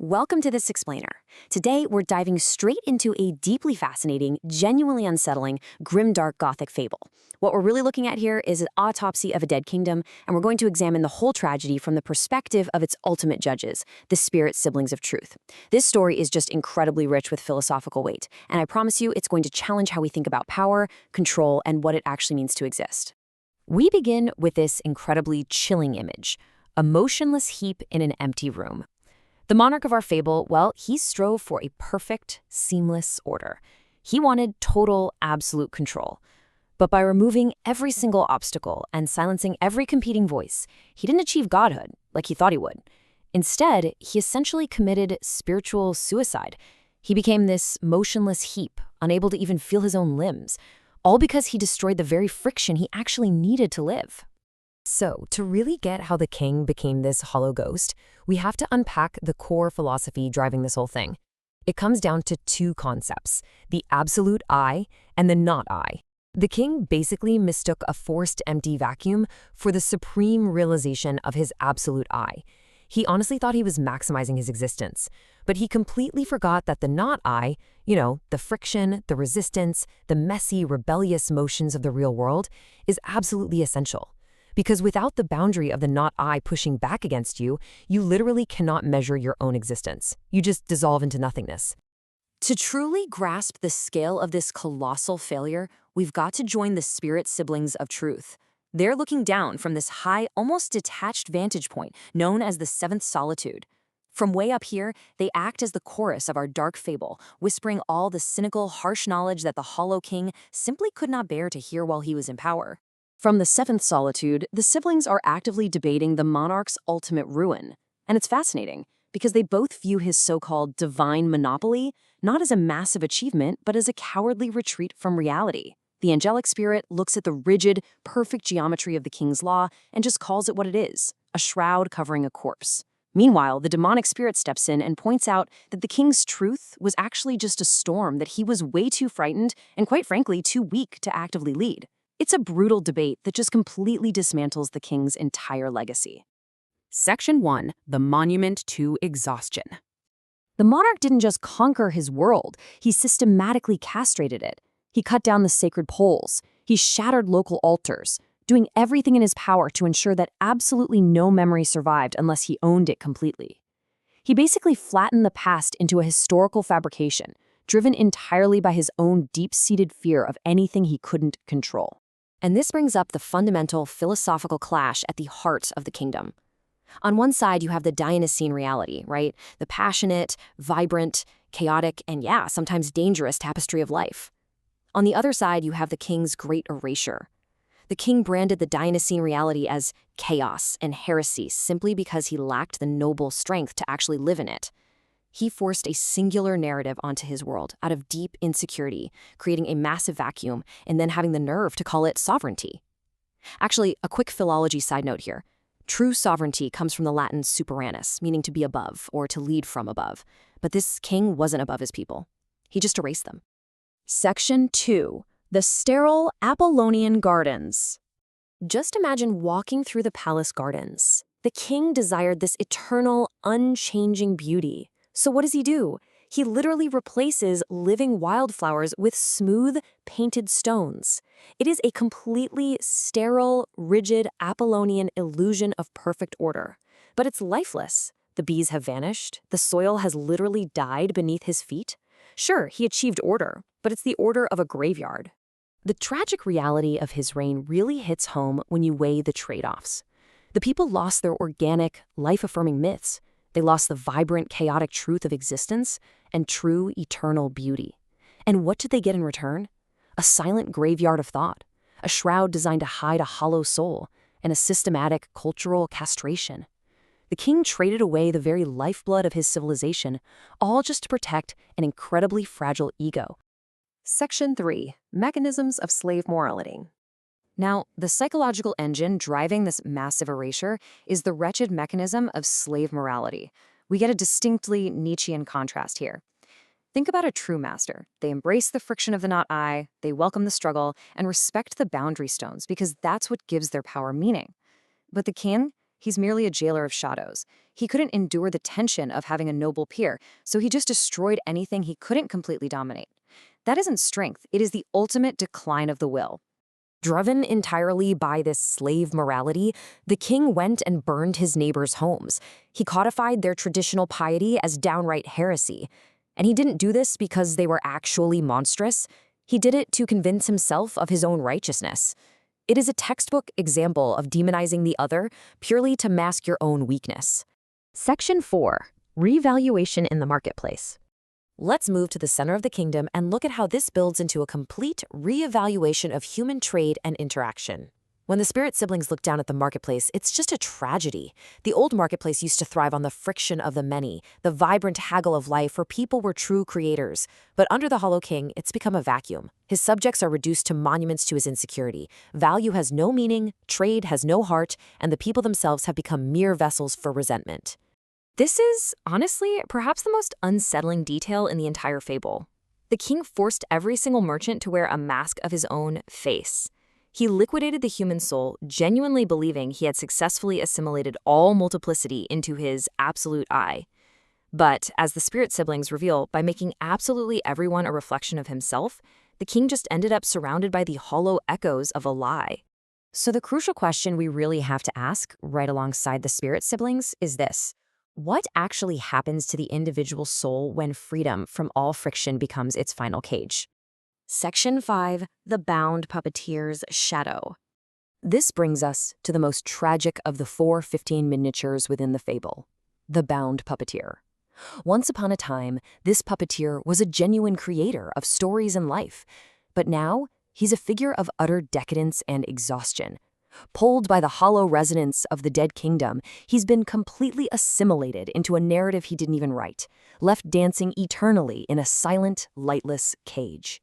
Welcome to This Explainer. Today, we're diving straight into a deeply fascinating, genuinely unsettling, grimdark Gothic fable. What we're really looking at here is an autopsy of a dead kingdom, and we're going to examine the whole tragedy from the perspective of its ultimate judges, the spirit siblings of truth. This story is just incredibly rich with philosophical weight, and I promise you it's going to challenge how we think about power, control, and what it actually means to exist. We begin with this incredibly chilling image, a motionless heap in an empty room. The monarch of our fable, well, he strove for a perfect, seamless order. He wanted total, absolute control. But by removing every single obstacle and silencing every competing voice, he didn't achieve godhood like he thought he would. Instead, he essentially committed spiritual suicide. He became this motionless heap, unable to even feel his own limbs, all because he destroyed the very friction he actually needed to live. So, to really get how the king became this hollow ghost, we have to unpack the core philosophy driving this whole thing. It comes down to two concepts, the absolute I and the not I. The king basically mistook a forced empty vacuum for the supreme realization of his absolute I. He honestly thought he was maximizing his existence, but he completely forgot that the not I, the friction, the resistance, the messy, rebellious motions of the real world, is absolutely essential. Because without the boundary of the not I pushing back against you, you literally cannot measure your own existence. You just dissolve into nothingness. To truly grasp the scale of this colossal failure, we've got to join the spirit siblings of truth. They're looking down from this high, almost detached vantage point known as the seventh solitude. From way up here, they act as the chorus of our dark fable, whispering all the cynical, harsh knowledge that the Hollow King simply could not bear to hear while he was in power. From the seventh solitude, the siblings are actively debating the monarch's ultimate ruin. And it's fascinating, because they both view his so-called divine monopoly not as a massive achievement, but as a cowardly retreat from reality. The angelic spirit looks at the rigid, perfect geometry of the king's law and just calls it what it is, a shroud covering a corpse. Meanwhile, the demonic spirit steps in and points out that the king's truth was actually just a storm that he was way too frightened and, quite frankly, too weak to actively lead. It's a brutal debate that just completely dismantles the king's entire legacy. Section 1. The Monument to Exhaustion. The monarch didn't just conquer his world, he systematically castrated it. He cut down the sacred poles. He shattered local altars, doing everything in his power to ensure that absolutely no memory survived unless he owned it completely. He basically flattened the past into a historical fabrication, driven entirely by his own deep-seated fear of anything he couldn't control. And this brings up the fundamental philosophical clash at the heart of the kingdom. On one side, you have the Dionysian reality, right? The passionate, vibrant, chaotic, and sometimes dangerous tapestry of life. On the other side, you have the king's great erasure. The king branded the Dionysian reality as chaos and heresy simply because he lacked the noble strength to actually live in it. He forced a singular narrative onto his world out of deep insecurity, creating a massive vacuum, and then having the nerve to call it sovereignty. Actually, a quick philology side note here. True sovereignty comes from the Latin superannus, meaning to be above or to lead from above. But this king wasn't above his people. He just erased them. Section 2. The Sterile Apollonian Gardens. Just imagine walking through the palace gardens. The king desired this eternal, unchanging beauty. So what does he do? He literally replaces living wildflowers with smooth, painted stones. It is a completely sterile, rigid Apollonian illusion of perfect order. But it's lifeless. The bees have vanished. The soil has literally died beneath his feet. Sure, he achieved order, but it's the order of a graveyard. The tragic reality of his reign really hits home when you weigh the trade-offs. The people lost their organic, life-affirming myths. They lost the vibrant, chaotic truth of existence and true, eternal beauty. And what did they get in return? A silent graveyard of thought, a shroud designed to hide a hollow soul, and a systematic cultural castration. The king traded away the very lifeblood of his civilization, all just to protect an incredibly fragile ego. Section 3. Mechanisms of slave morality. Now, the psychological engine driving this massive erasure is the wretched mechanism of slave morality. We get a distinctly Nietzschean contrast here. Think about a true master. They embrace the friction of the not I, they welcome the struggle, and respect the boundary stones because that's what gives their power meaning. But the king, He's merely a jailer of shadows. He couldn't endure the tension of having a noble peer, so he just destroyed anything he couldn't completely dominate. That isn't strength, it is the ultimate decline of the will. Driven entirely by this slave morality, the king went and burned his neighbors' homes. He codified their traditional piety as downright heresy. And he didn't do this because they were actually monstrous. He did it to convince himself of his own righteousness. It is a textbook example of demonizing the other purely to mask your own weakness. Section 4. Revaluation in the marketplace. Let's move to the center of the kingdom and look at how this builds into a complete reevaluation of human trade and interaction. When the spirit siblings look down at the marketplace, it's just a tragedy. The old marketplace used to thrive on the friction of the many, the vibrant haggle of life where people were true creators. But under the Hollow King, it's become a vacuum. His subjects are reduced to monuments to his insecurity. Value has no meaning, trade has no heart, and the people themselves have become mere vessels for resentment. This is, honestly, perhaps the most unsettling detail in the entire fable. The king forced every single merchant to wear a mask of his own face. He liquidated the human soul, genuinely believing he had successfully assimilated all multiplicity into his absolute I. But, as the spirit siblings reveal, by making absolutely everyone a reflection of himself, the king just ended up surrounded by the hollow echoes of a lie. So the crucial question we really have to ask, right alongside the spirit siblings, is this. What actually happens to the individual soul when freedom from all friction becomes its final cage? Section 5. The Bound Puppeteer's Shadow. This brings us to the most tragic of the 4 15 miniatures within the fable, the Bound Puppeteer. Once upon a time, this puppeteer was a genuine creator of stories and life, but now he's a figure of utter decadence and exhaustion. Pulled by the hollow resonance of the dead kingdom, he's been completely assimilated into a narrative he didn't even write, left dancing eternally in a silent, lightless cage.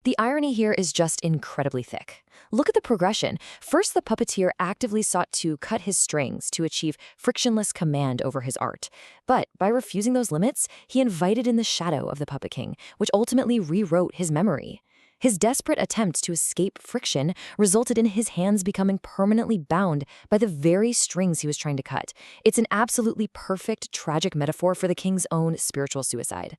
The irony here is just incredibly thick. Look at the progression. First, the puppeteer actively sought to cut his strings to achieve frictionless command over his art. But by refusing those limits, he invited in the shadow of the Puppet King, which ultimately rewrote his memory. His desperate attempt to escape friction resulted in his hands becoming permanently bound by the very strings he was trying to cut. It's an absolutely perfect, tragic metaphor for the king's own spiritual suicide.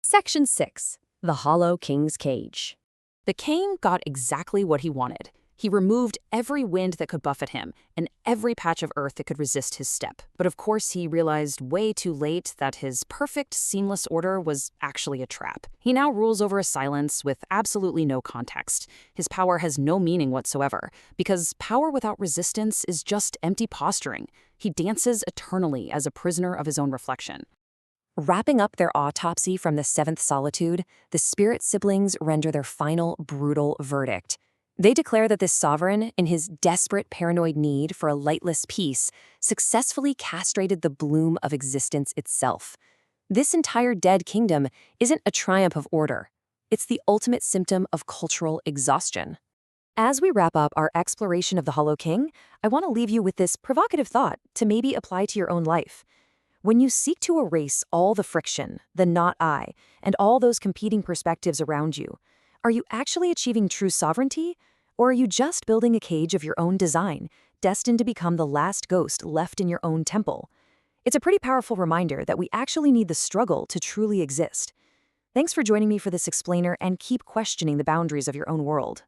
Section 6. The Hollow King's Cage. The king got exactly what he wanted. He removed every wind that could buffet him and every patch of earth that could resist his step. But of course, he realized way too late that his perfect, seamless order was actually a trap. He now rules over a silence with absolutely no context. His power has no meaning whatsoever, because power without resistance is just empty posturing. He dances eternally as a prisoner of his own reflection. Wrapping up their autopsy from the 7th solitude, the spirit siblings render their final, brutal verdict. They declare that this sovereign, in his desperate paranoid need for a lightless peace, successfully castrated the bloom of existence itself. This entire dead kingdom isn't a triumph of order. It's the ultimate symptom of cultural exhaustion. As we wrap up our exploration of the Hollow King, I want to leave you with this provocative thought to maybe apply to your own life. When you seek to erase all the friction, the not I, and all those competing perspectives around you, are you actually achieving true sovereignty? Or are you just building a cage of your own design, destined to become the last ghost left in your own temple? It's a pretty powerful reminder that we actually need the struggle to truly exist. Thanks for joining me for this explainer, and keep questioning the boundaries of your own world.